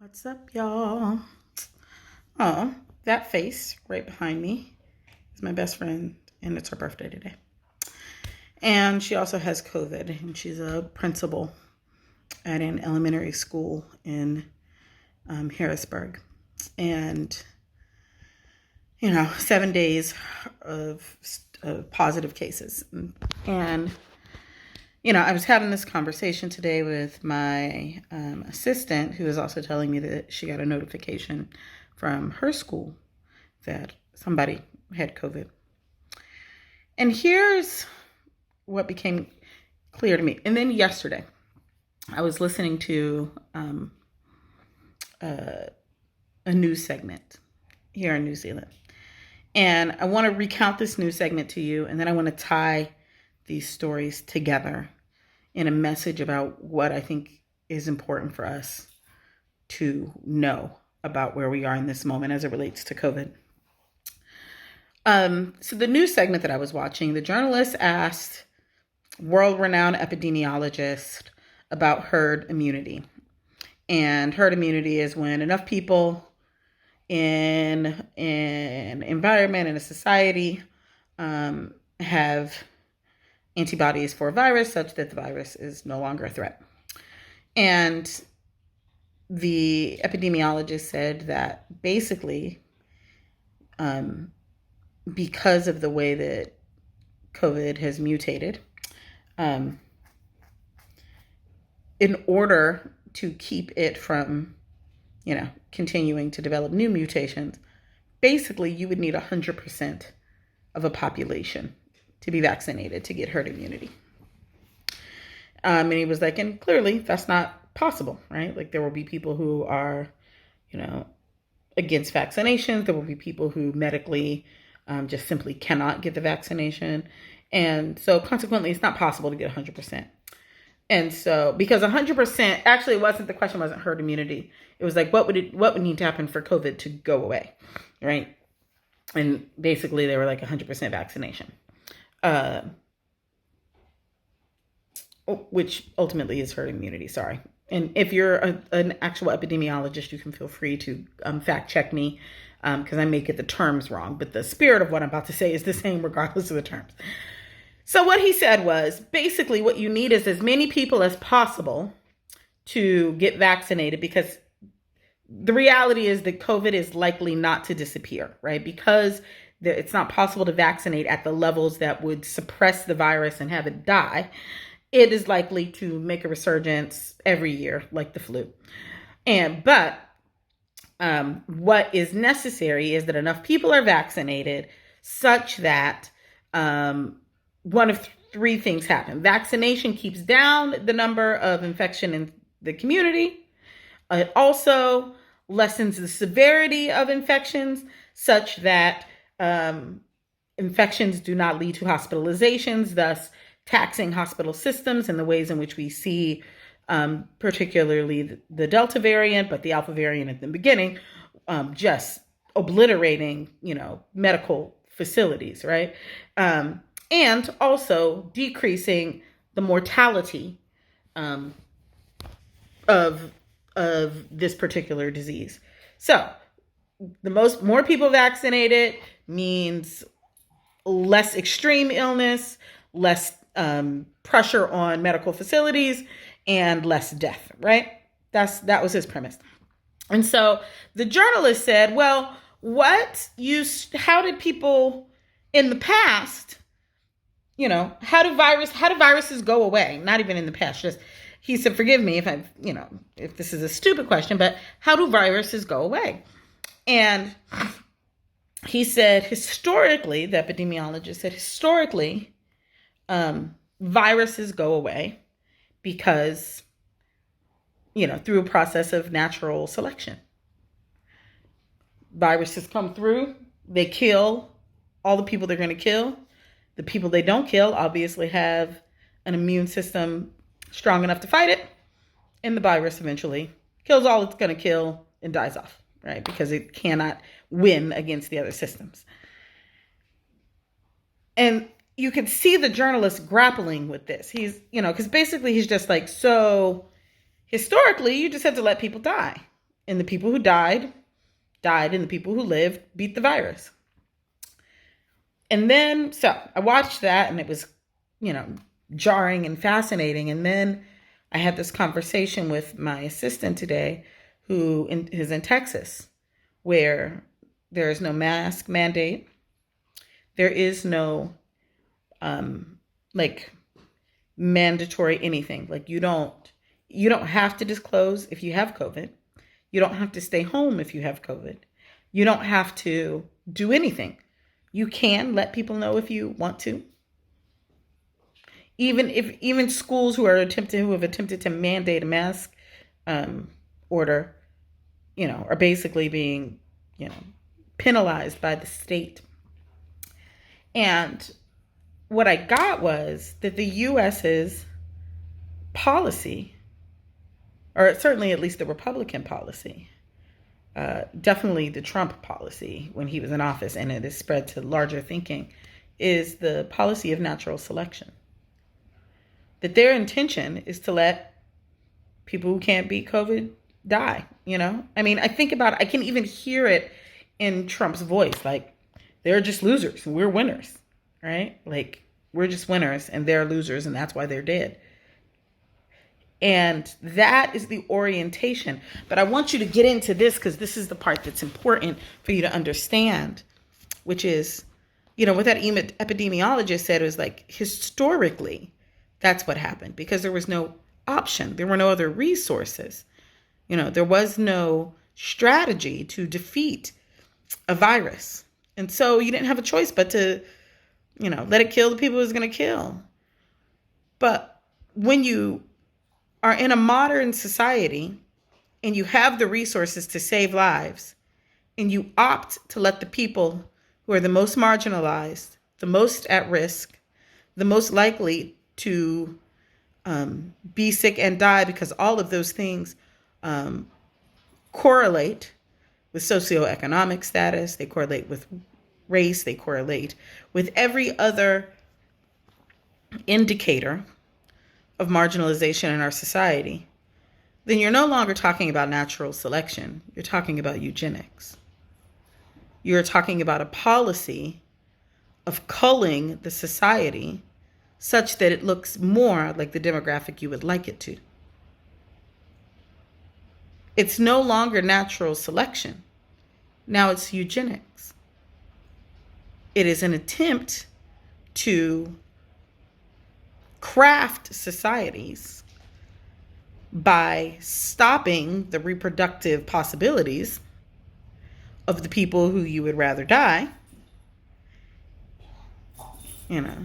What's up, y'all? Oh, that face right behind me is my best friend, and it's her birthday today. And she also has COVID, and she's a principal at an elementary school in Harrisburg. And, 7 days of positive cases. And, I was having this conversation today with my assistant, who was also telling me that she got a notification from her school that somebody had COVID. And here's what became clear to me. And then yesterday, I was listening to a news segment here in New Zealand. And I want to recount this news segment to you, and then I want to tie these stories together in a message about what I think is important for us to know about where we are in this moment as it relates to COVID. So the news segment that I was watching, the journalist asked world-renowned epidemiologist about herd immunity. And herd immunity is when enough people in an environment, in a society, have antibodies for a virus such that the virus is no longer a threat. And the epidemiologist said that basically, because of the way that COVID has mutated, in order to keep it from, continuing to develop new mutations, basically you would need 100% of a population to be vaccinated to get herd immunity. And he was like, and clearly that's not possible, right? Like there will be people who are, against vaccinations. There will be people who medically just simply cannot get the vaccination. And so consequently, it's not possible to get 100%. And so, because 100%, actually the question wasn't herd immunity. It was like, what would need to happen for COVID to go away, right? And basically they were like 100% vaccination. Which ultimately is herd immunity, sorry. And if you're an actual epidemiologist, you can feel free to fact check me, because I may get the terms wrong, but the spirit of what I'm about to say is the same regardless of the terms. So what he said was, basically what you need is as many people as possible to get vaccinated, because the reality is that COVID is likely not to disappear, right? Because it's not possible to vaccinate at the levels that would suppress the virus and have it die. It is likely to make a resurgence every year, like the flu. But what is necessary is that enough people are vaccinated such that one of three things happen. Vaccination keeps down the number of infection in the community. It also lessens the severity of infections such that infections do not lead to hospitalizations, thus taxing hospital systems in the ways in which we see, particularly the Delta variant, but the Alpha variant at the beginning, just obliterating, medical facilities, right? And also decreasing the mortality of this particular disease. So more people vaccinated means less extreme illness, less pressure on medical facilities, and less death, right? That was his premise. And so the journalist said, well, how did people in the past, how do viruses go away? Not even in the past, just, he said, forgive me if this is a stupid question, but how do viruses go away? And he said, historically, the epidemiologist said, historically, viruses go away because, through a process of natural selection. Viruses come through, they kill all the people they're going to kill. The people they don't kill obviously have an immune system strong enough to fight it, and the virus eventually kills all it's going to kill and dies off, right? Because it cannot win against the other systems. And you can see the journalist grappling with this. He's, because basically he's just like, so historically you just had to let people die. And the people who died, and the people who lived beat the virus. And then, so I watched that and it was, jarring and fascinating. And then I had this conversation with my assistant today who is in Texas, where there is no mask mandate. There is no like mandatory anything. Like you don't have to disclose if you have COVID. You don't have to stay home if you have COVID. You don't have to do anything. You can let people know if you want to. Even schools who have attempted to mandate a mask order, are basically being, penalized by the state. And what I got was that the US's policy, or certainly at least the Republican policy, definitely the Trump policy when he was in office, and it has spread to larger thinking, is the policy of natural selection. That their intention is to let people who can't beat COVID die, I mean, I can even hear it in Trump's voice, like, they're just losers and we're winners, right? Like, we're just winners and they're losers and that's why they're dead. And that is the orientation. But I want you to get into this because this is the part that's important for you to understand, which is, what that epidemiologist said was like, historically, that's what happened because there was no option. There were no other resources. There was no strategy to defeat a virus. And so you didn't have a choice but to, let it kill the people it was going to kill. But when you are in a modern society and you have the resources to save lives and you opt to let the people who are the most marginalized, the most at risk, the most likely to be sick and die, because all of those things correlate with socioeconomic status, they correlate with race, they correlate with every other indicator of marginalization in our society, then you're no longer talking about natural selection. You're talking about eugenics. You're talking about a policy of culling the society such that it looks more like the demographic you would like it to. It's no longer natural selection. Now it's eugenics. It is an attempt to craft societies by stopping the reproductive possibilities of the people who you would rather die,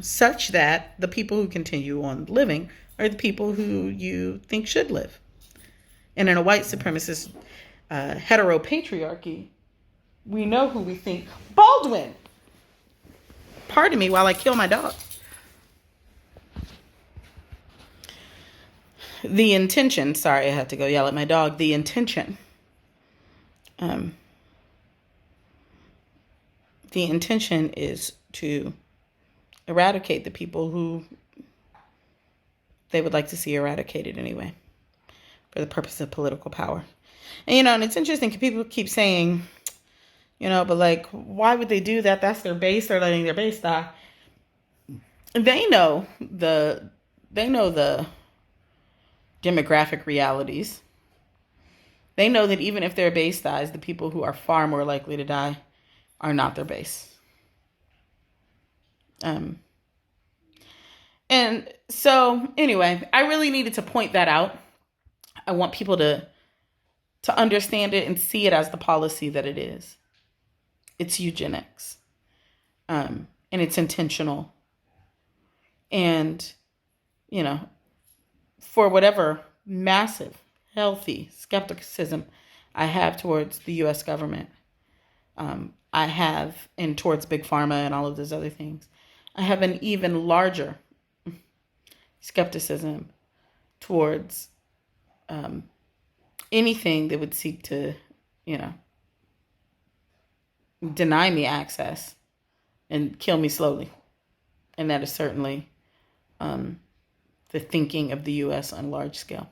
such that the people who continue on living are the people who you think should live. And in a white supremacist heteropatriarchy, we know who we think. Baldwin! Pardon me while I kill my dog. The intention, sorry, I had to go yell at my dog. The intention is to eradicate the people who they would like to see eradicated anyway, for the purpose of political power. And, and it's interesting because people keep saying, but like, why would they do that? That's their base. They're letting their base die. They know the demographic realities. They know that even if their base dies, the people who are far more likely to die are not their base. And so anyway, I really needed to point that out. I want people to understand it and see it as the policy that it is. It's eugenics. And it's intentional. And, for whatever massive, healthy skepticism I have towards the U.S. government, I have, and towards Big Pharma and all of those other things, I have an even larger skepticism towards anything that would seek to, deny me access and kill me slowly. And that is certainly the thinking of the U.S. on a large scale.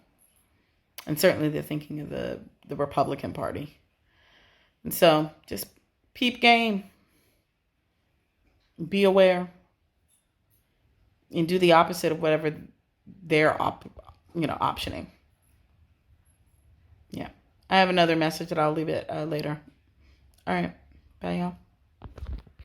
And certainly they're thinking of the Republican Party. And so just peep game, be aware, and do the opposite of whatever they're optioning. Yeah. I have another message that I'll leave it later. All right. Bye, y'all.